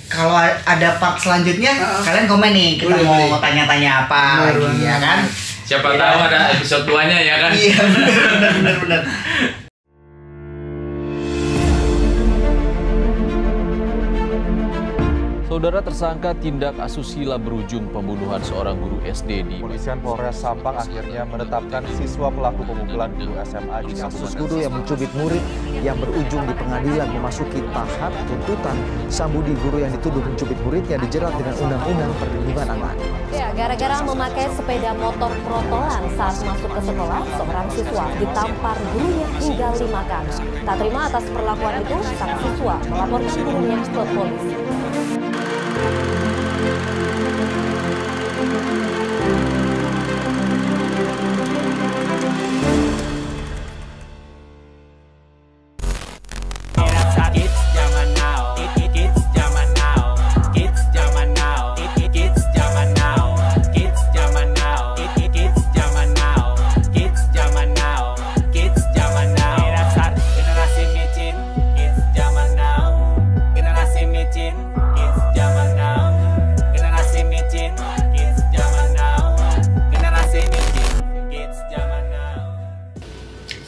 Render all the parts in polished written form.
kalau ada part selanjutnya kalian komen nih, kita mau tanya-tanya apa lagi ya kan. Siapa tahu ada episode 2-nya ya kan. Iya benar. Saudara, tersangka tindak asusila berujung pembunuhan seorang guru SD di Polisian Polres Sampang akhirnya menetapkan siswa pelaku pemukulan guru SMA di Kasus guru yang mencubit murid yang berujung di pengadilan memasuki tahap tuntutan. Sambudi, guru yang dituduh mencubit muridnya, dijerat dengan Undang-Undang Perlindungan Anak. Ya, gara-gara memakai sepeda motor protolan saat masuk ke sekolah, seorang siswa ditampar gurunya hingga 5 kali. Tak terima atas perlakuan itu, sang siswa melaporkan gurunya ke polisi.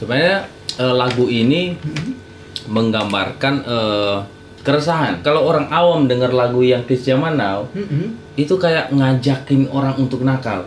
Sebenarnya lagu ini menggambarkan keresahan. Kalau orang awam dengar lagu yang Kids Zaman Now, itu kayak ngajakin orang untuk nakal.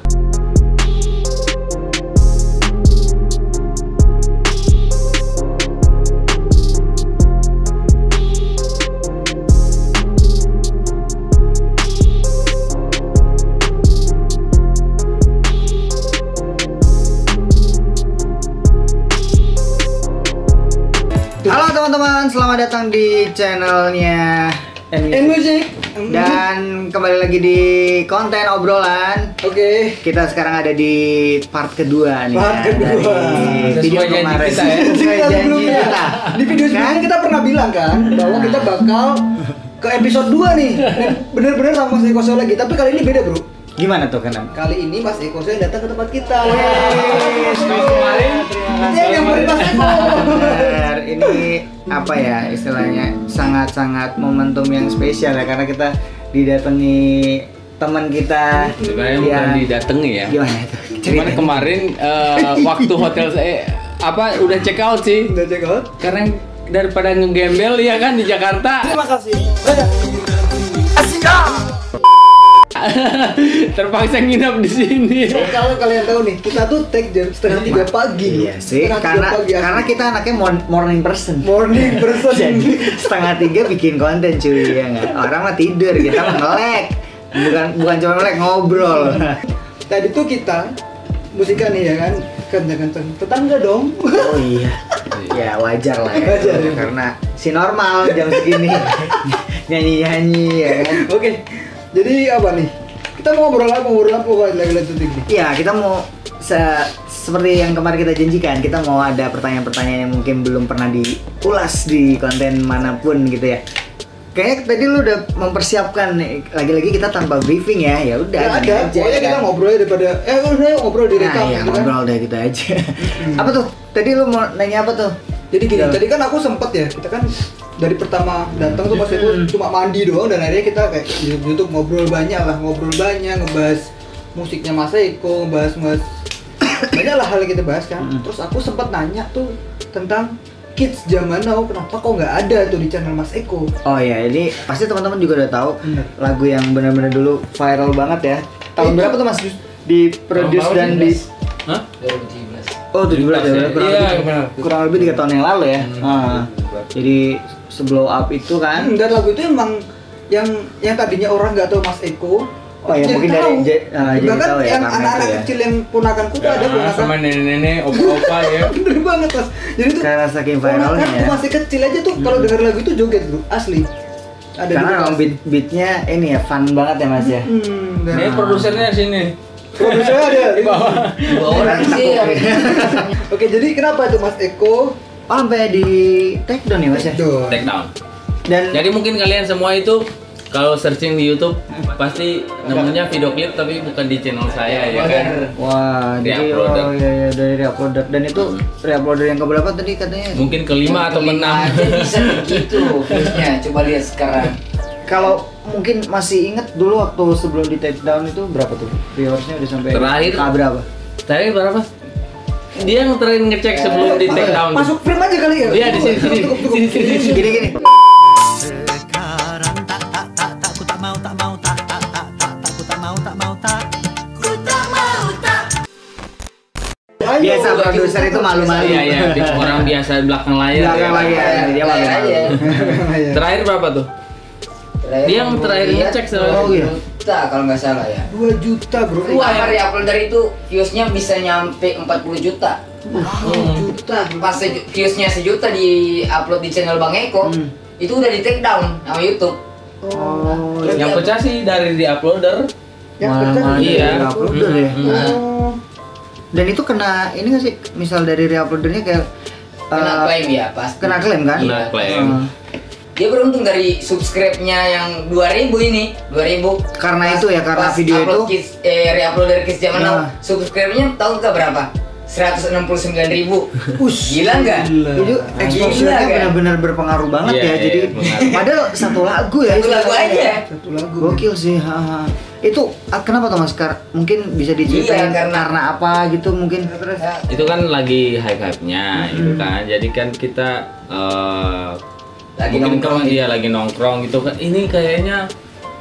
Halo teman-teman, selamat datang di channelnya N-Music. Dan kembali lagi di konten obrolan. Oke. Kita sekarang ada di part kedua nih. Part kedua. Dari video Sesuai janji kemarin. kita ya. Sesuai janji kita. Di video sebelumnya kita pernah bilang kan bahwa kita bakal ke episode 2 nih. Bener-bener sama Mas Eko Soe lagi, tapi kali ini beda, Bro. Gimana tuh Kanan? Kali ini Mas Eko Soe datang ke tempat kita. Kemarin Dia yang beri Mas Eko. benar. Ini apa ya istilahnya, sangat-sangat momentum yang spesial ya, karena kita didatangi teman kita. Sebenarnya bukan didatangi ya. Gimana itu? Cuman kemarin waktu hotel saya udah check out sih. Udah check out? Karena daripada ngegembel ya kan di Jakarta. Terima kasih. Terpaksa nginap di sini. Kalau kalian tahu nih, kita tuh take jam setengah 3 pagi. Iya sih, Setengah 3 karena pagi, karena kita anaknya morning person. morning person. Jadi setengah 3 bikin konten cuy, ya nggak? Orang mah tidur, kita mah ngelek. Bukan cuma ngelek, ngobrol. Tadi tuh kita musikan nih ya kan, kencang-kencang. Tetangga dong. Oh iya, ya wajar lah ya. Wajar, ya. Karena si normal jam segini nyanyi-nyanyi ya kan. Oke. Jadi apa nih? Kita mau ngobrol apa lagi lanjutin nih? Iya, kita mau seperti yang kemarin kita janjikan, kita mau ada pertanyaan-pertanyaan yang mungkin belum pernah diulas di konten manapun gitu ya. Kayaknya tadi lu udah mempersiapkan nih. Lagi-lagi kita tanpa briefing ya. Ya udah. Nggak gini ada. aja, Pokoknya kan? kita ngobrol daripada udah ngobrol di rekam Nah, ya gitu kan. ngobrol deh gitu aja. Apa tuh? Tadi lu mau nanya apa tuh? Jadi gini, Udah. tadi kan aku sempet ya, kita kan dari pertama datang tuh pas itu cuma mandi doang, dan akhirnya kita kayak di YouTube ngobrol banyak, ngebahas musiknya Mas Eko, ngebahas banyak lah hal yang kita bahas kan. Terus aku sempat nanya tuh tentang Kids Zaman Now, kenapa kok nggak ada tuh di channel Mas Eko? Oh ya, ini pasti teman-teman juga udah tahu lagu yang benar-benar dulu viral banget ya. Tahun Itu- berapa tuh Mas? Di produce dan di Hah? Oh 17 ya, Iya, benar. kurang lebih 3 tahun yang lalu ya. Jadi sebelum up itu kan. Dan lagu itu emang yang tadinya orang nggak tahu Mas Eko. Oh ya, jadi mungkin tahu. jadi Bahkan tahu ya yang karena anak-anak itu ya. kecil yang ponakanku tuh ada ponakan. Sama nenek-nenek, opa-opa ya. Bener banget Mas. Jadi tuh Karena saking viralnya ponakanku ya. masih kecil aja tuh kalau denger lagu itu joget bro, asli. Ada Karena di emang beatnya ini ya fun banget ya Mas ya. dan Ini produsernya sini. produsernya ada Di bawah. Dua orang sih. Oke, jadi kenapa tuh Mas Eko? Oh sampai di take down ya Mas ya. Tuh. Take down. Dan Jadi mungkin kalian semua itu kalau searching di YouTube pasti namanya video klip tapi bukan di channel saya ya kan. wah, jadi Reuploader. oh iya dari reuploader, dan itu reuploader yang keberapa tadi katanya? Mungkin kelima atau keenam. Aja bisa begitu views-nya. Coba lihat sekarang. Kalau mungkin masih inget dulu waktu sebelum di take down itu berapa tuh? Viewersnya udah sampai Terakhir berapa? Terakhir berapa? Dia yang terakhir ngecek sebelum di take down. Masuk frame aja kali ya? Iya di sini. Gini. Biasa produser itu malu-malu. Iya, orang biasa belakang layar. Dia malu-malu. Terakhir berapa tuh? Dia yang terakhir ngecek Oh iya. Juta kalau nggak salah ya. 2 juta bro. Apa reuploader itu viewsnya bisa nyampe 40 juta. 2 juta. Pas viewsnya sejuta di upload di channel Bang Eko, itu udah di take down sama YouTube. Oh, Yang pecah sih dari di uploader. Iya. Uploader ya. Dan itu kena ini nggak sih? Misal dari reuploadernya kayak Kena klaim ya pas. kena klaim kan? Kena klaim. Dia beruntung dari subscribe-nya yang 2000 ini, 2000. Karena itu ya, karena pas video upload itu. reupload dari Kiss Zaman Ya. Now, subscribe-nya tahu nggak berapa? 169.000. Gila nggak? Itu exposure-nya Gila, kan? benar-benar berpengaruh banget Iya, ya. Jadi pengaruh. padahal satu lagu ya. Satu lagu aja. Satu lagu. Gokil sih. Itu kenapa tuh Mas? Mungkin bisa diceritain Iya, karena apa gitu mungkin. Itu kan lagi hype-hype-nya gitu kan. Jadi kan kita Lagi mungkin nongkrong kalau dia lagi nongkrong gitu kan, ini kayaknya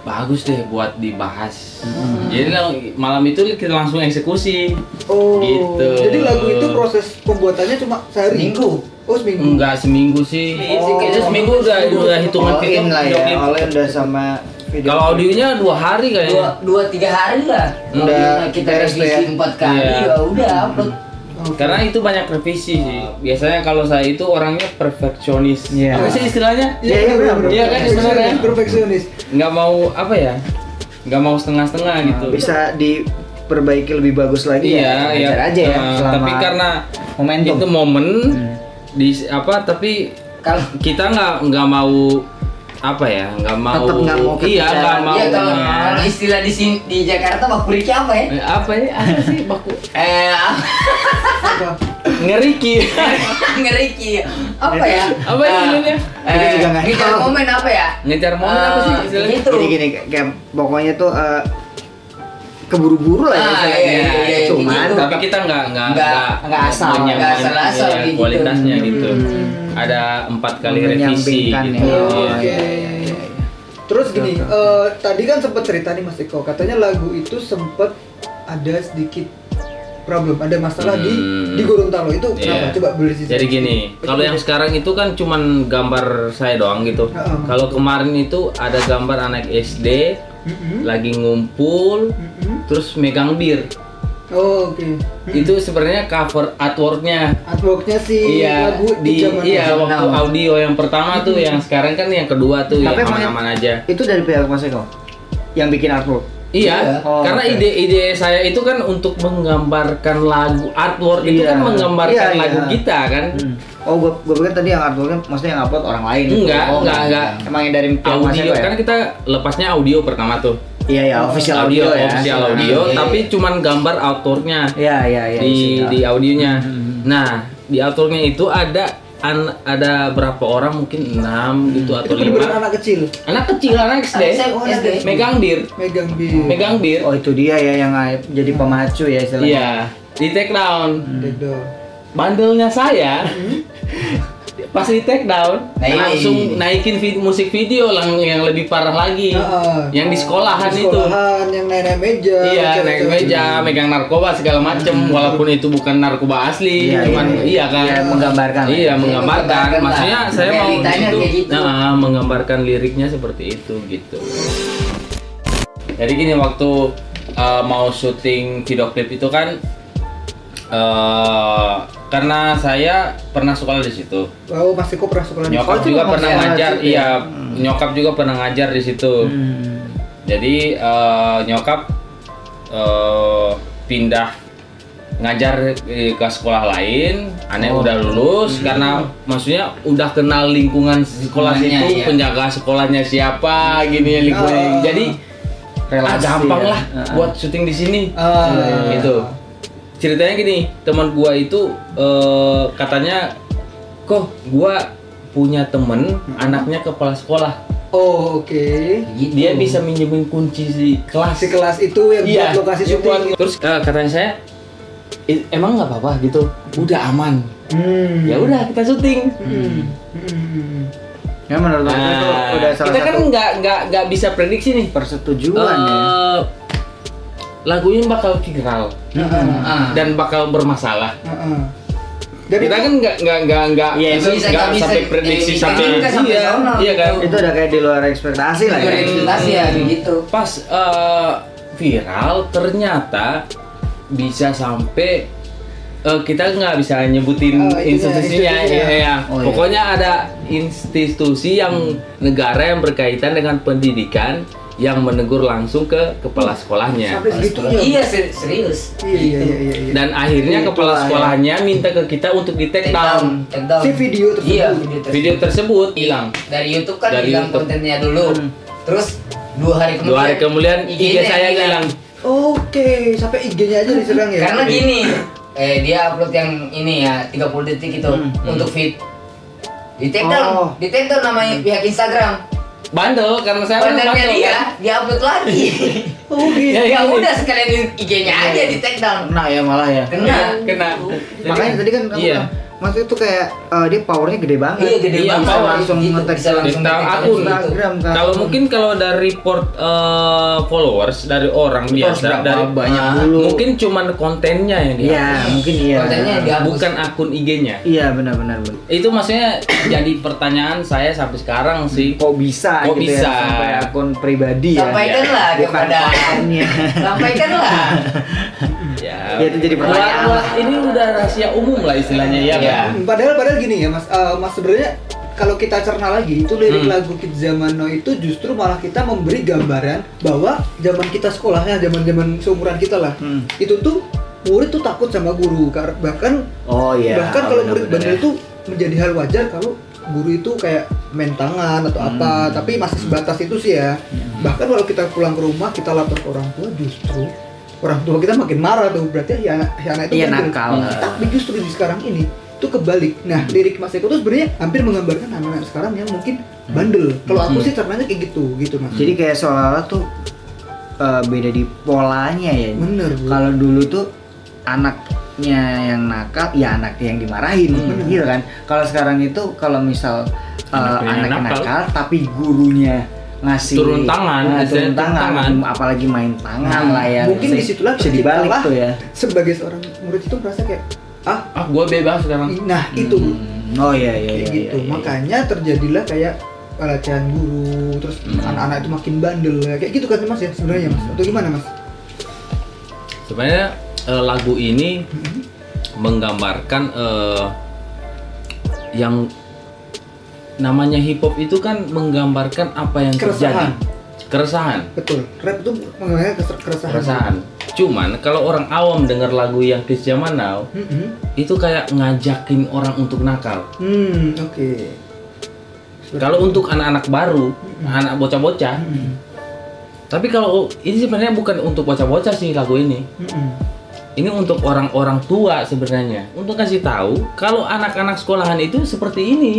bagus deh buat dibahas. Jadi malam itu kita langsung eksekusi. Oh. Gitu. Jadi lagu itu proses pembuatannya cuma sehari. Seminggu. Oh, seminggu. Enggak seminggu sih. Itu seminggu udah hitungan All in lah ya. video klip. All in udah sama video. Kalau audionya 2 hari kayaknya. 2-3 hari lah. Udah kita beres tuh revisi ya. 4 kali Iya. ya udah upload. Karena itu banyak revisi sih. Biasanya kalau saya itu orangnya perfeksionis. Iya. Apa sih istilahnya? Iya, benar. Iya kan sebenarnya. Perfeksionis. Nggak mau apa ya? Nggak mau setengah-setengah gitu. Bisa diperbaiki lebih bagus lagi Iya, ya. iya. Wajar aja ya. selama Tapi karena momentum. itu momen di apa? Tapi Kalau kita nggak mau apa ya? Nggak mau. Tetep nggak mau Iya, ketika- nggak mau. Iya, kalau ya. istilah di sini di Jakarta bakulik apa ya? Apa ya? Apa sih baku? Ngeriki. Ngeriki. Apa ya? Apa ya namanya? Kita juga nggak ngejar tahu. momen apa ya? Ngejar momen apa sih istilahnya? Gitu. Jadi gini kayak pokoknya tuh keburu-buru lah ya. Ah, istilahnya. iya, iya, Cuman gitu. Tapi kita nggak nggak asal. Nggak asal-asal iya, gitu. kualitasnya gitu. Ada 4 kali revisi menyampingkan gitu. ya. Iya. Oke. Terus gini, tadi kan sempat cerita nih Mas Eko, katanya lagu itu sempat ada sedikit problem, ada masalah di Gorontalo. Itu kenapa? Iya. Coba boleh sih. Jadi gini, kalau yang sekarang itu kan cuman gambar saya doang gitu. Kalau kemarin itu ada gambar anak SD lagi ngumpul, terus megang bir. Oh, oke. Itu sebenarnya cover artworknya. Artworknya sih Iya, lagu zaman iya dulu. waktu audio yang pertama tuh, yang sekarang kan yang kedua tuh Tapi yang emang aman-aman aja. Itu dari pihak Mas Eko yang bikin artwork. Iya, Oh, karena oke. ide-ide saya itu kan untuk menggambarkan lagu artwork itu Iya. kan menggambarkan Iya, lagu iya. kita kan. Oh, gua pikir tadi yang artworknya maksudnya yang upload orang lain. Enggak, Oh, enggak. Emang yang dari pihak Mas Audio Eko ya? kan kita lepasnya audio pertama tuh. Iya ya, official audio ya. official audio, Iya. tapi cuman gambar artworknya Iya, iya, iya. di audionya. Nah, di artworknya itu ada berapa orang, mungkin 6 gitu atau Itu 5. benar anak kecil, Anak kecil, anak SD, SD. megang bir, megang bir. megang bir. Oh, itu dia ya yang jadi pemacu ya istilahnya. Iya, di take down. Gitu. Bandelnya saya pas di take down Nah, ini. langsung naikin musik video yang lebih parah lagi. Yang di sekolahan Di itu. sekolahan, yang naik meja. Iya, naik cewek-cewek. meja, megang narkoba segala macem, walaupun itu bukan narkoba asli, Iya, cuman iya kan. Iya, menggambarkan. Iya, menggambarkan. Menggambarkan Maksudnya lah. saya mau Realitanya itu, kayak gitu. menggambarkan liriknya seperti itu gitu. Jadi gini, waktu mau syuting video klip itu kan karena saya pernah sekolah di situ. Oh, Mas Eko pernah sekolah di Nyokap situ? juga Mas pernah Eko ngajar, situ ya? iya. Nyokap juga pernah ngajar di situ. Jadi nyokap pindah ngajar ke sekolah lain. Aneh udah lulus karena maksudnya udah kenal lingkungan sekolah Lingkungannya, situ, iya. penjaga sekolahnya siapa, gini lingkungan. Jadi Relasi gampang ya. lah buat syuting di sini. Ah. Gitu. Ceritanya gini, teman gua itu katanya, kok gua punya temen anaknya kepala sekolah. Oh, oke. Gitu. Dia bisa minjemin kunci si kelas. Si kelas itu yang buat lokasi yang buat- syuting. Terus katanya saya, emang nggak apa-apa gitu, udah aman. Ya udah kita syuting. Ya menurut aku itu udah salah kita kan satu nggak bisa prediksi nih. persetujuan ya. Lagunya bakal viral dan bakal bermasalah. Dari Kita kan nggak Iya, itu nggak sampai prediksi sampai nggak sampai sono. iya kan. Itu udah kayak di luar ekspektasi lah ya. Ekspektasi ya gitu. Pas viral ternyata bisa sampai kita nggak bisa nyebutin institusinya ya. Oh, iya. Pokoknya ada institusi yang negara yang berkaitan dengan pendidikan yang menegur langsung ke kepala sekolahnya. sampai segitunya. Iya serius. Iya. Dan akhirnya kepala sekolahnya minta ke kita untuk di take down Take down. Si video tersebut. Iya, video tersebut hilang. Dari YouTube kan Dari hilang YouTube. kontennya dulu. Terus 2 hari kemudian. 2 hari kemudian IG saya hilang. Oke, sampai IG-nya aja diserang ya. Karena gini, dia upload yang ini ya 30 detik itu untuk feed. Di take down, nama pihak Instagram. Bandel karena saya Kontennya bandel, dia, kan? dia upload lagi. Oh gitu. Ya udah sekalian IG-nya aja di take down. Kena ya malah ya. Kena. Makanya tadi kan kamu Iya. bilang, Mas itu kayak dia powernya gede banget. Iya, gede banget. Bisa langsung Gitu, nge-tag bisa langsung Tentang nge-tag akun gitu. Instagram kan. Kalau mungkin kalau dari report followers dari orang biasa berapa dari banyak dulu. mungkin cuman kontennya yang dia Iya, mungkin iya. Kontennya yang dihapus. bukan akun IG-nya. Iya, benar. Itu maksudnya jadi pertanyaan saya sampai sekarang sih. Kok bisa Kok gitu bisa? ya sampai akun pribadi ya. Sampaikanlah Bukan kepada kontennya. Sampaikanlah. Ya, Ya, itu jadi pertanyaan. ini udah rahasia umum lah istilahnya ya. Iya. Kan? Padahal gini ya Mas, Mas sebenarnya kalau kita cerna lagi itu lirik lagu Kids Zaman Now itu justru malah kita memberi gambaran bahwa zaman kita sekolahnya, zaman seumuran kita lah, itu tuh murid tuh takut sama guru, bahkan Oh iya. bahkan kalau murid benar-benar bandel itu menjadi hal wajar kalau guru itu kayak main tangan atau apa, tapi masih sebatas itu sih ya. Bahkan kalau kita pulang ke rumah kita lapor ke orang tua, justru orang tua kita makin marah tuh, berarti ya anak itu Iya, bandel. nakal. Tapi justru di sekarang ini itu kebalik. Nah, lirik Mas Eko tuh sebenarnya hampir menggambarkan anak-anak sekarang yang mungkin bandel. Kalau aku sih cernanya kayak gitu Mas. Jadi kayak seolah-olah tuh beda di polanya ya. Bener, Bu. Kalau dulu tuh anaknya yang nakal, ya anak yang dimarahin, gitu kan. Kalau sekarang itu kalau misal Anaknya anaknya nakal. nakal, tapi gurunya ngasih Turun tangan, turun turun tangan, tangan. apalagi main tangan lah ya. Mungkin disitulah bisa kita dibalik lah tuh ya. sebagai seorang murid itu merasa kayak Gua bebas sekarang. nah itu Oh iya kayak gitu. Makanya terjadilah kayak pelecehan guru, terus anak-anak itu makin bandel ya. Kayak gitu kan Mas ya sebenarnya Mas. Atau gimana Mas? Sebenarnya lagu ini menggambarkan yang namanya hip hop itu kan menggambarkan apa yang Keresahan. terjadi. Keresahan. Betul. Rap itu mengenai keresahan. Keresahan. Cuman kalau orang awam dengar lagu yang Kids Zaman Now itu kayak ngajakin orang untuk nakal. Oke. Kalau untuk anak-anak baru, anak bocah-bocah. Tapi kalau ini sebenarnya bukan untuk bocah-bocah sih lagu ini. Ini untuk orang-orang tua sebenarnya. Untuk kasih tahu kalau anak-anak sekolahan itu seperti ini.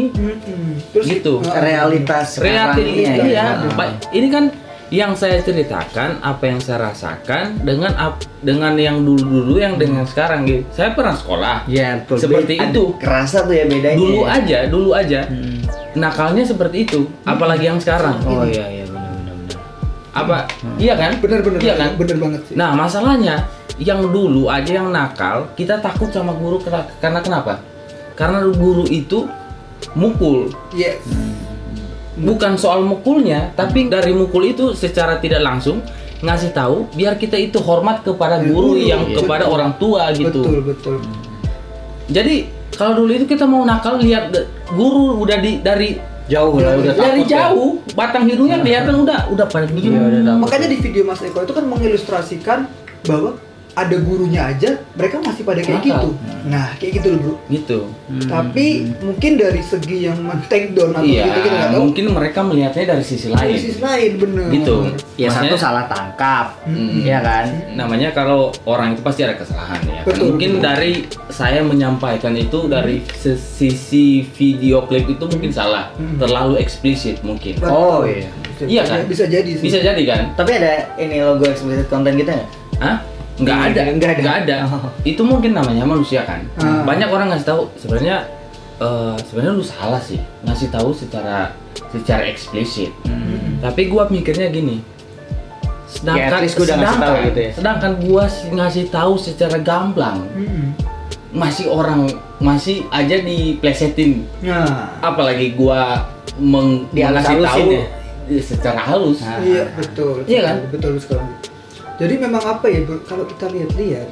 Terus Gitu. Realitas Realita sekarangnya itu ya. ya. Ini kan yang saya ceritakan, apa yang saya rasakan dengan yang dulu-dulu yang dengan sekarang gitu. Saya pernah sekolah. Ya, betul. Seperti itu. Kerasa tuh ya bedanya. Dulu aja. Nakalnya seperti itu, apalagi yang sekarang. Oh iya benar. Apa? Iya kan? bener-bener Iya kan? bener banget sih. Nah, masalahnya yang dulu aja yang nakal, kita takut sama guru karena kenapa? Karena guru itu mukul. Yes. Bukan soal mukulnya, tapi dari mukul itu secara tidak langsung ngasih tahu biar kita itu hormat kepada guru yang kepada orang tua gitu. Betul. Jadi kalau dulu itu kita mau nakal lihat guru udah dari Jauh lah udah dari takut ya. jauh batang hidungnya kelihatan udah pada begini. Makanya di video Mas Eko itu kan mengilustrasikan bahwa ada gurunya aja mereka masih pada kayak Nakal. gitu. Nah, kayak gitu loh, Bro. Gitu. Tapi mungkin dari segi yang take down atau Iya, gitu kita nggak tahu. mungkin mereka melihatnya dari sisi Dari lain. sisi lain bener. Gitu. Ya Maksudnya, satu salah tangkap, Mm-mm. ya kan? namanya kalau orang itu pasti ada kesalahan ya. Kan? Betul, Mungkin betul. dari saya menyampaikan itu dari sisi video klip itu mungkin salah, terlalu eksplisit mungkin. Betul. Oh iya. Iya kan? Bisa jadi sih. Bisa jadi kan? Tapi ada ini logo explicit content kita nggak? Hah? Nggak ada. Nggak ada. Oh. Itu mungkin namanya manusia kan. Ah. Banyak orang ngasih tahu sebenarnya lu salah sih ngasih tahu secara eksplisit. Tapi gua mikirnya gini. Ya, at least gua udah ngasih tahu gitu ya. Sedangkan gua ngasih tahu secara gamblang. Masih aja diplesetin. Nah, Apalagi gua ngasih tahu secara halus. iya betul. Iya kan? Betul sekali. Jadi memang apa ya, Bro, kalau kita lihat-lihat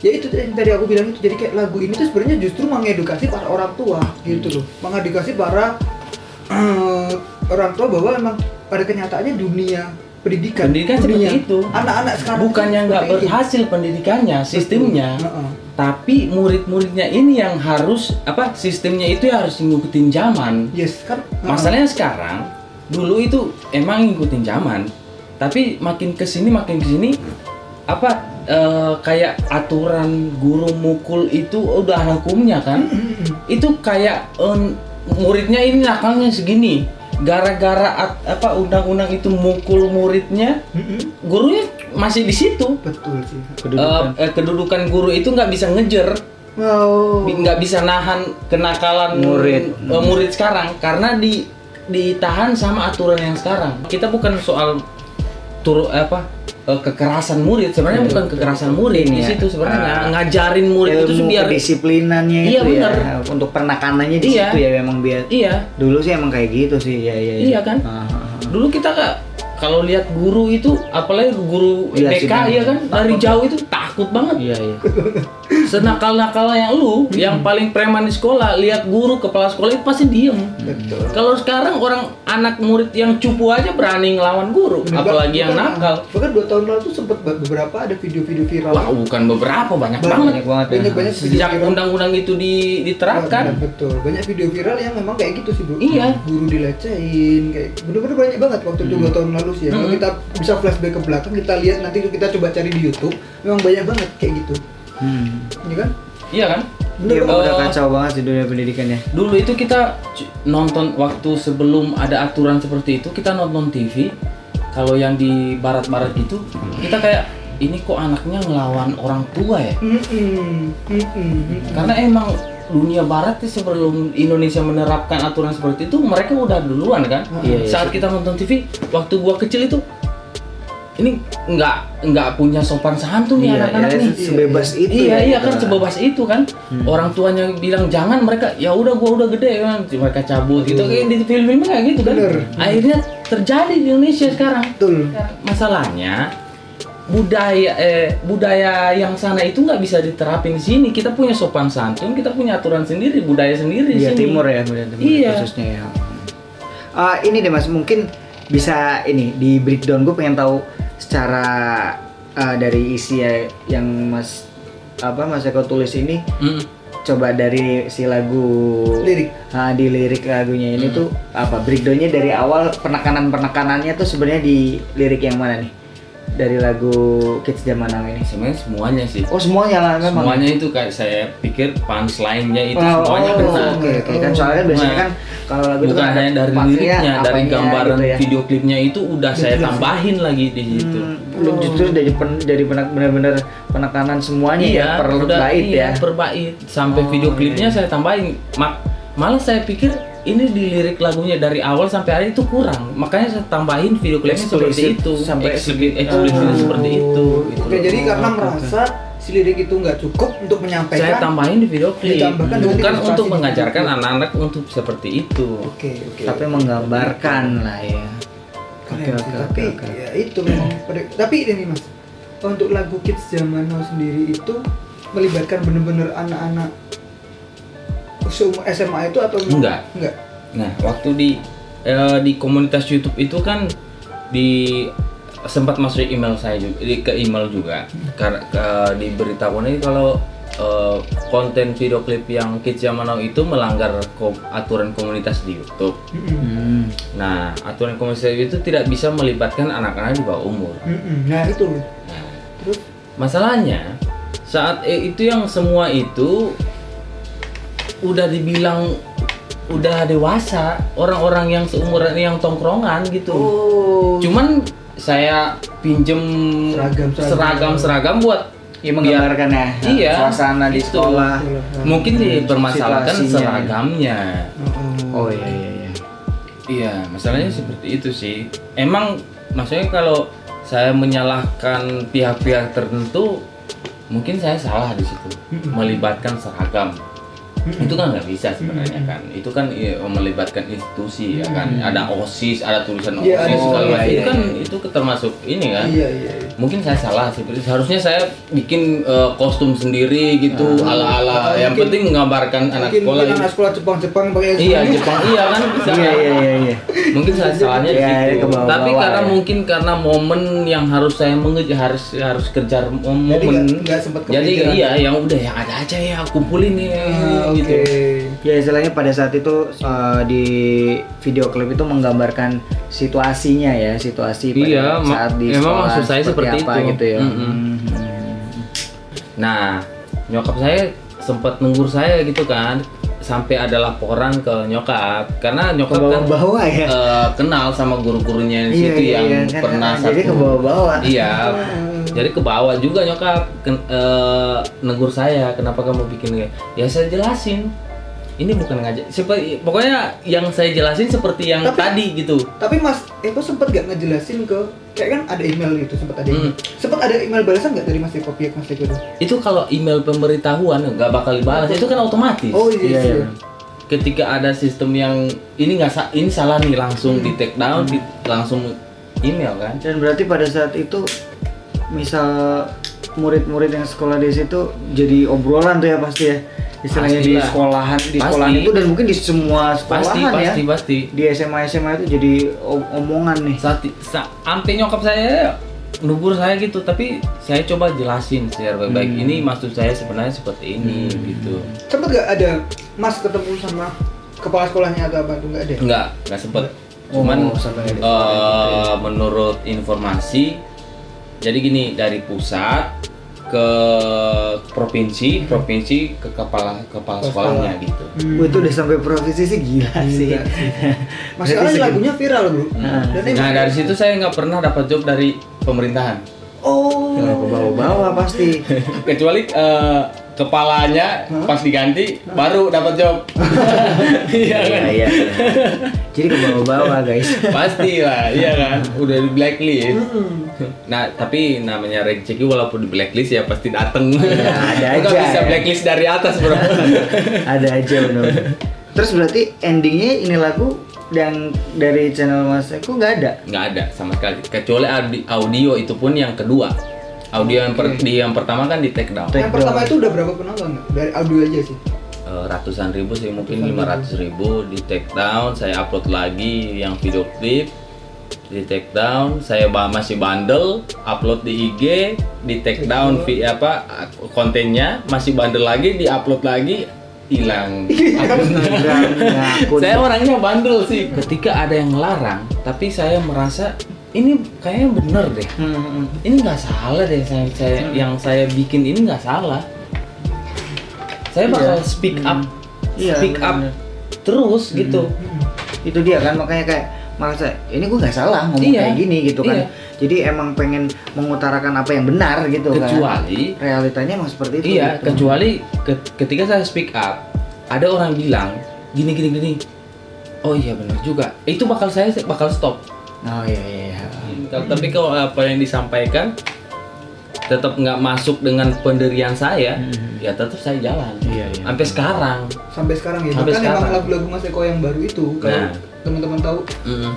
ya itu yang tadi aku bilang itu, jadi kayak lagu ini tuh sebenarnya justru mengedukasi para orang tua gitu loh. Mengedukasi para orang tua bahwa memang pada kenyataannya dunia pendidikan Seperti itu. anak-anak sekarang Bukannya nggak seperti itu. berhasil pendidikannya, sistemnya. Heeh. Tapi murid-muridnya ini yang harus sistemnya itu harus ngikutin zaman. Yes kan. Masalahnya sekarang, dulu itu emang ngikutin zaman, tapi makin kesini kayak aturan guru mukul itu udah ada hukumnya kan. Itu kayak muridnya ini nakalnya segini, gara-gara undang-undang itu mukul muridnya, gurunya masih di situ. Betul sih. Kedudukan guru itu nggak bisa ngejer, nggak bisa nahan kenakalan murid sekarang karena ditahan sama aturan yang sekarang. Kita bukan soal kekerasan murid, sebenarnya bukan kekerasan murid di situ sebenarnya ngajarin murid itu biar kedisiplinannya Iya, itu bener. ya untuk penekanannya di Iya. situ ya memang biar. Iya. Dulu sih emang kayak gitu sih, Iya kan? Dulu kita kalau lihat guru itu, apalagi guru Iya sih, BK bener. ya kan, dari jauh itu takut banget. Iya. Senakal-nakalnya yang paling preman di sekolah, lihat guru kepala sekolah itu pasti diem. Betul. Kalau sekarang anak murid yang cupu aja berani ngelawan guru, apalagi yang nakal. Bahkan 2 tahun lalu tuh sempat beberapa ada video-video viral. Wah, bukan beberapa, banyak Banyak banget. banyak video Sejak viral. undang-undang itu diterapkan. Betul, banyak video viral yang memang kayak gitu sih, Bro. Iya. Guru dilecehin, kayak bener-bener banyak banget waktu itu 2 tahun lalu sih ya. Kalau kita bisa flashback ke belakang, kita lihat nanti kita coba cari di YouTube, memang banyak banget kayak gitu. Iya kan? Iya kan? Iya, Bener udah kacau banget sih dunia pendidikannya. Dulu itu kita nonton waktu sebelum ada aturan seperti itu, kita nonton TV. Kalau yang di barat-barat itu, kita kayak ini kok anaknya ngelawan orang tua ya? Karena emang dunia barat sih sebelum Indonesia menerapkan aturan seperti itu, mereka udah duluan kan. Iya, iya. Saat kita nonton TV, waktu gua kecil itu, ini nggak punya sopan santun nih anak-anak nih. Sebebas itu. Iya kan sebebas itu kan. Orang tuanya bilang jangan, mereka ya udah gua udah gede kan, mereka cabut gitu kayak di film-film kayak gitu kan. Bener. Akhirnya terjadi di Indonesia sekarang. Betul. Masalahnya budaya yang sana itu nggak bisa diterapin di sini. Kita punya sopan santun, kita punya aturan sendiri, budaya sendiri di Iya, sini. timur ya, budaya timur Iya. khususnya ya. Ini deh Mas, mungkin bisa ini di breakdown, gue pengen tahu secara dari isi yang Mas Eko tulis ini. Coba dari si lagu Lirik. di lirik lagunya ini tuh breakdownnya dari awal, penekanannya tuh sebenarnya di lirik yang mana nih? Dari lagu Kids Zaman Now ini. Sebenarnya semuanya sih. Oh, semuanya lah memang. Semuanya itu kayak saya pikir punchline-nya itu semuanya benar. Oke. Kan soalnya biasanya kan kalau lagu itu bukan kan hanya dari maknanya liriknya, dari apanya gambaran gitu ya. video klipnya itu udah saya tambahin lagi di situ. Belum justru jadi benar-benar penekanan semuanya ya, per bait ya. Per bait. Sampai video klipnya saya tambahin. Malah saya pikir ini di lirik lagunya dari awal sampai akhir itu kurang, makanya saya tambahin video klipnya seperti itu, sampai eksplisit seperti itu. Gitu Oke, loh. jadi karena merasa si lirik itu nggak cukup untuk menyampaikan. Saya tambahin di video klip, Ditambahkan dengan bukan ilustrasi untuk di mengajarkan video. anak-anak untuk seperti itu. Oke. Tapi menggambarkan lah ya. Keren sih, tapi ya itu memang tapi ini Mas, untuk lagu Kids Zaman Now sendiri itu melibatkan bener-bener anak-anak seumur SMA itu atau Enggak. Enggak. Nah, waktu di komunitas YouTube itu kan sempat masuk email saya juga, ke email juga. Karena diberitahukan ini kalau konten video klip yang Kids Zaman Now itu melanggar aturan komunitas di YouTube. Nah, aturan komunitas itu tidak bisa melibatkan anak-anak di bawah umur. Nah itu. Nah, terus masalahnya saat itu yang semua itu udah dibilang udah dewasa, orang-orang yang seumuran yang tongkrongan gitu. Cuman saya pinjem seragam buat menggambarkan suasana di sekolah. Mungkin dipermasalahkan seragamnya. Oh iya. Iya, masalahnya seperti itu sih. Emang maksudnya kalau saya menyalahkan pihak-pihak tertentu, mungkin saya salah di situ. Melibatkan seragam. Itu kan nggak bisa sebenarnya kan. Itu kan melibatkan institusi ya kan. Ada OSIS, ada tulisan OSIS segala macam. Itu kan itu termasuk ini kan. Mungkin saya salah sih. Seharusnya saya bikin kostum sendiri gitu ala-ala. Yang penting menggambarkan anak sekolah. Mungkin anak sekolah Jepang pakai Jepang kan bisa. Iya. Mungkin salahnya di situ. Tapi karena mungkin karena momen yang harus saya mengejar harus kejar momen. Jadi yang udah yang ada aja ya kumpulin nih. Gitu. Ya istilahnya pada saat itu di video klip itu menggambarkan situasinya ya, situasi pada saat di sekolah maksud saya seperti apa itu gitu ya. Nah, nyokap saya sempat nenggur saya gitu kan, sampai ada laporan ke nyokap karena nyokap kebawa-bawa ya. Kenal sama guru-gurunya di situ yang pernah satu. Jadi kebawa-bawa. Iya. Jadi ke bawah juga nyokap negur saya, kenapa kamu bikin kayak? Ya saya jelasin, ini bukan ngajak. Pokoknya yang saya jelasin seperti yang tadi gitu. Tapi Mas Eko sempat gak ngejelasin ke, kayak kan ada email gitu, sempat ada email balasan nggak dari Mas Eko, pihak Mas Eko itu? Itu kalau email pemberitahuan nggak bakal dibalas, itu kan otomatis. Oh iya. Ketika ada sistem yang ini ini salah nih, langsung di take down, langsung email kan. Dan berarti pada saat itu misal murid-murid yang sekolah di situ jadi obrolan tuh ya pasti ya, istilahnya di sekolahan itu dan mungkin di semua sekolahan pasti di SMA itu jadi omongan nih. Sampai nyokap saya nugur saya gitu, tapi saya coba jelasin secara baik-baik. Ini maksud saya sebenarnya seperti ini gitu. Sempet gak ada Mas ketemu sama kepala sekolahnya atau apa tuh? Nggak ada? Nggak sempet. Cuman menurut informasi, jadi gini, dari pusat ke provinsi ke kepala sekolahnya gitu. Itu udah sampai provinsi sih gila sih. Mas sekarang lagunya viral bro. Nah dari situ saya nggak pernah dapat job dari pemerintahan. Bawa pasti. Kecuali kepalanya pas diganti baru dapat job. Iya. Jadi ke bawah guys. Pasti lah, iya kan. Udah di blacklist. Nah, tapi namanya rezeki walaupun di blacklist ya pasti dateng. Ada aja. Nggak bisa blacklist dari atas, bro. Ada aja benar. Terus berarti endingnya ini lagu yang dari channel Mas Eko nggak ada? Nggak ada sama sekali. Kecuali audio itu pun yang kedua. Audio yang pertama kan di take down. Yang pertama itu udah berapa penonton? Dari audio aja sih. Ratusan ribu sih, mungkin 500.000 di take down. Saya upload lagi yang video klip di take down. Saya masih bandel, upload di IG, di take down kontennya, masih bandel lagi, di upload lagi, hilang. Saya orangnya bandel sih. Ketika ada yang larang, tapi saya merasa ini kayaknya bener deh. Ini nggak salah deh, yang saya bikin ini nggak salah. Saya bakal speak up terus gitu. Itu dia kan, makanya kayak merasa ini gue nggak salah ngomong kayak gini gitu kan. Jadi emang pengen mengutarakan apa yang benar gitu kecuali kan. Realitanya emang seperti itu. Iya, gitu. kecuali ketika saya speak up, ada orang bilang gini. Oh iya benar juga. Itu saya bakal stop. Oh iya. Tapi kalau apa yang disampaikan tetap nggak masuk dengan pendirian saya, ya tetap saya jalan. Iya. Sampai sekarang ya. Bahkan emang lagu-lagu Mas Eko yang baru itu, kalau teman-teman tahu,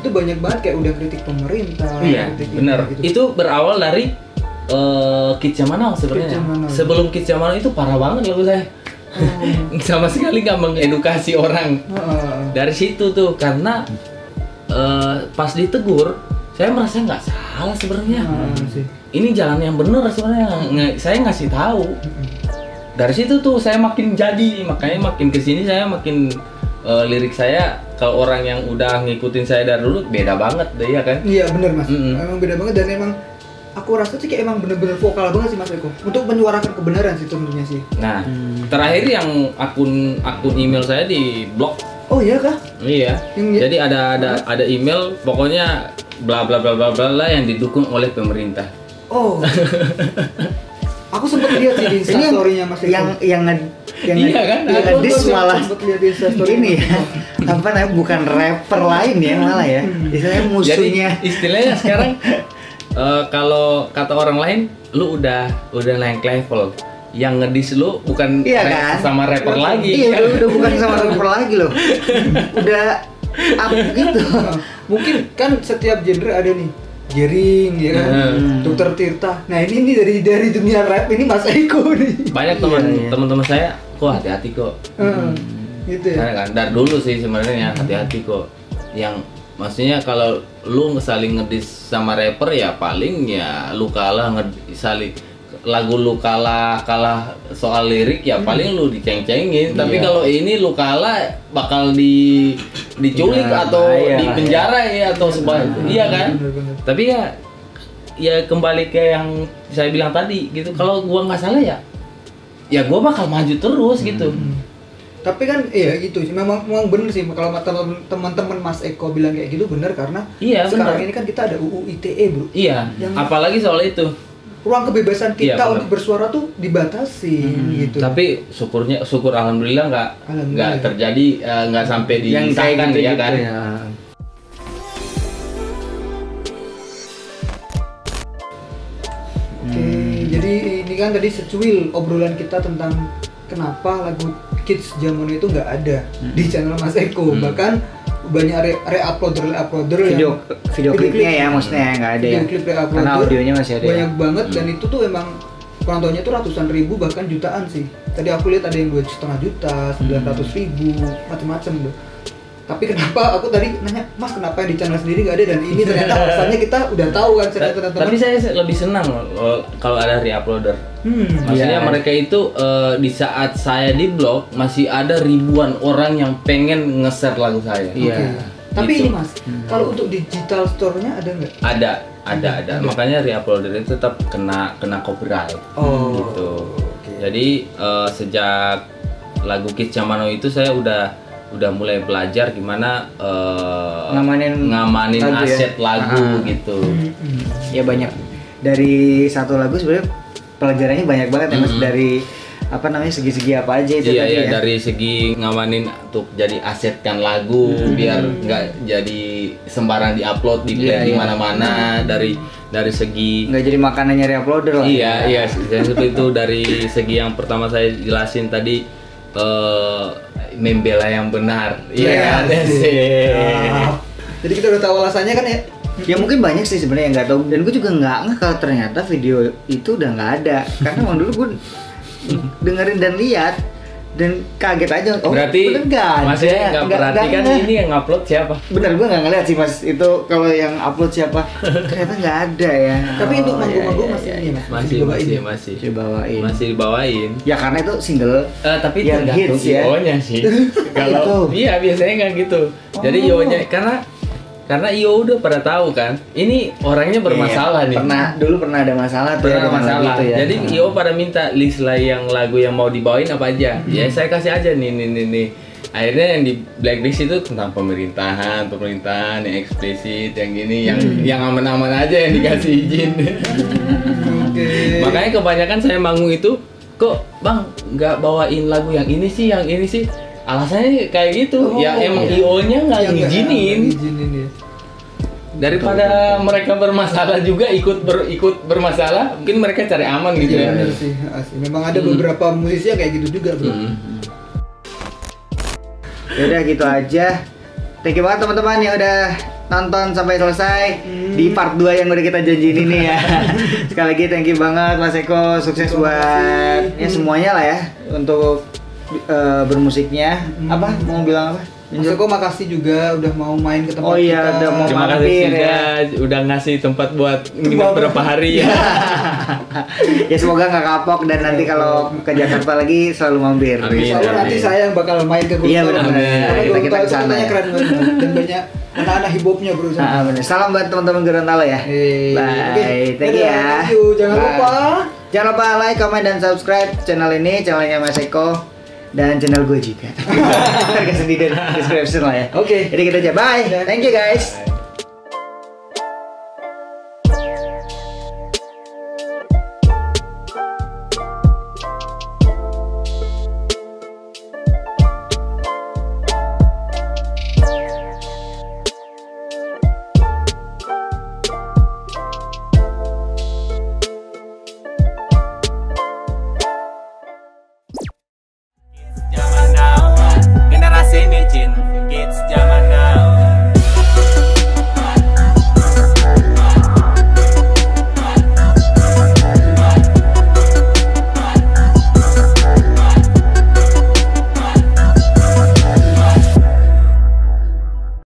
itu banyak banget kayak udah kritik pemerintah. Iya, benar. Gitu. Itu berawal dari Kids Zaman Now sebenarnya. Sebelum Kids Zaman Now itu parah banget lagu saya. Sama sekali nggak mengedukasi orang. Dari situ tuh, karena pas ditegur, saya merasa nggak salah. salah sebenarnya. Sih. Ini jalan yang benar sebenarnya. Saya ngasih tahu. Dari situ tuh saya makin jadi, makanya makin kesini saya makin lirik saya kalau orang yang udah ngikutin saya dari dulu beda banget deh ya kan. Iya bener Mas, emang beda banget dan emang aku rasa sih kayak emang bener-bener vokal banget sih Mas Eko untuk menyuarakan kebenaran sih tentunya sih. Nah, terakhir yang akun email saya di blok. Oh iya kah? Iya. Jadi ada email pokoknya bla bla bla bla bla yang didukung oleh pemerintah. Oh. Aku sempat lihat sih di Instastory-nya Mas Eko. Yang iya kan? ngedis malah sempat lihat di Instastory ini ya. Apa namanya, bukan rapper lain ya malah ya. Istilahnya musuhnya. Jadi istilahnya sekarang kalau kata orang lain lu udah naik level. Yang ngedis lu bukan kan? sama rapper lagi. Iya, kan? udah bukan sama rapper lagi loh. Udah up gitu. Mungkin kan setiap genre ada nih. Jering ya kan, Dokter Tirta. Nah ini dari dunia rap ini Mas Eko nih. Banyak teman-teman saya, kok hati-hati kok. Gitu ya. Kan dari dulu sih sebenarnya hati-hati kok. Yang maksudnya kalau lu saling ngedis sama rapper ya paling ya lu kalah saling lagu lu kalah soal lirik ya paling lu diceng-cengin. Tapi kalau ini lu kalah bakal diculik atau di penjara ya atau sebagainya. Iya kan? Bener. Tapi ya kembali ke yang saya bilang tadi gitu. Kalau gua nggak salah ya gua bakal maju terus gitu. Tapi kan iya gitu sih, memang bener sih kalau teman-teman Mas Eko bilang kayak gitu bener karena sekarang ini kan kita ada UU ITE bro. Iya. Apalagi soal itu. Ruang kebebasan kita untuk bersuara tuh dibatasi gitu. Tapi syukur alhamdulillah nggak terjadi, nggak sampai disahkan gitu, ya kan. Ya. Oke, jadi ini kan tadi secuil obrolan kita tentang kenapa lagu Kids zaman itu nggak ada di channel Mas Eko. Bahkan banyak re-uploader video klipnya ya maksudnya nggak ada ya. Karena audionya masih ada. Banyak banget dan itu tuh emang penontonnya tuh ratusan ribu bahkan jutaan sih. Tadi aku lihat ada yang 2,5 juta, 900.000, macam-macam tuh. Tapi kenapa aku tadi nanya, Mas kenapa yang di channel sendiri nggak ada dan ini ternyata alasannya kita udah tahu kan teman-teman. Tapi saya lebih senang kalau ada re-uploader. Maksudnya mereka itu di saat saya di blog masih ada ribuan orang yang pengen nge-share lagu saya. Iya. Tapi ini Mas, kalau untuk digital store-nya ada nggak? Ada. Makanya re-uploader itu tetap kena copyright. Gitu. Jadi sejak lagu Kids Zaman Now itu saya udah mulai belajar gimana ngamanin aset lagu gitu. Ya banyak dari satu lagu sebenarnya pelajarannya banyak banget ya Mas, dari apa namanya segi-segi apa aja itu tadi ya. Dari segi ngamanin untuk jadi asetkan lagu biar nggak jadi sembarang diupload di di mana-mana, dari segi nggak jadi makanannya re-uploader lah. Iya seperti itu. Dari segi yang pertama saya jelasin tadi membela yang benar. Iya kan? Jadi kita udah tahu alasannya kan ya. Ya mungkin banyak sih sebenarnya yang nggak tahu, dan gue juga nggak kalau ternyata video itu udah nggak ada karena emang dulu gue dengerin dan lihat dan kaget aja. Berarti masih nggak perhatikan ini yang upload siapa? Bener, gue nggak ngeliat sih Mas itu kalau yang upload siapa. Ternyata nggak ada ya. Tapi untuk manggung-manggung masih dibawain. Ya karena itu single. Tapi yang tergantung IO-nya sih. Kalau iya biasanya nggak gitu. Jadi IO-nya karena IO udah pada tahu kan, ini orangnya bermasalah nih. Dulu pernah ada masalah tuh. Pernah masalah. Gitu ya. Jadi IO pada minta list lah yang lagu yang mau dibawain apa aja. Ya saya kasih aja nih. Akhirnya yang di blacklist itu tentang pemerintahan yang eksplisit, yang gini, yang aman-aman aja yang dikasih izin. Makanya kebanyakan saya manggung itu, kok Bang nggak bawain lagu yang ini sih. Alasannya kayak gitu, emang IO-nya nggak ngizinin. Daripada mereka bermasalah juga ikut bermasalah, mungkin mereka cari aman gitu ya. Bener sih, memang ada beberapa musisi yang kayak gitu juga bro. Yaudah gitu aja. Thank you banget teman-teman yang udah nonton sampai selesai di part 2 yang udah kita janjiin ini ya. Sekali lagi thank you banget Mas Eko, sukses buat ya semuanya lah ya untuk bermusiknya. Mau bilang apa? Mas Eko makasih juga udah mau main ke tempat Oh iya, kita. udah mau Terima kasih mampir, udah ngasih tempat buat nginep berapa hari ya. Ya semoga nggak kapok dan nanti kalau ke Jakarta lagi selalu mampir. Amin. Insya Allah nanti saya yang bakal main ke Gorontalo. Iya, benar. Karena Kita Gorontalo itu kesana. katanya keren banget dan banyak anak-anak hip hopnya bro. Ah, bener. Salam buat teman-teman Gorontalo ya. Bye, thank you ya. Thank you. Jangan Bye. lupa Jangan lupa like, comment, dan subscribe channel ini, channelnya Mas Eko dan channel gue juga. Kasih di description lah ya. Oke. Jadi kita aja, bye. Thank you guys. Zaman now, generasi micin, kids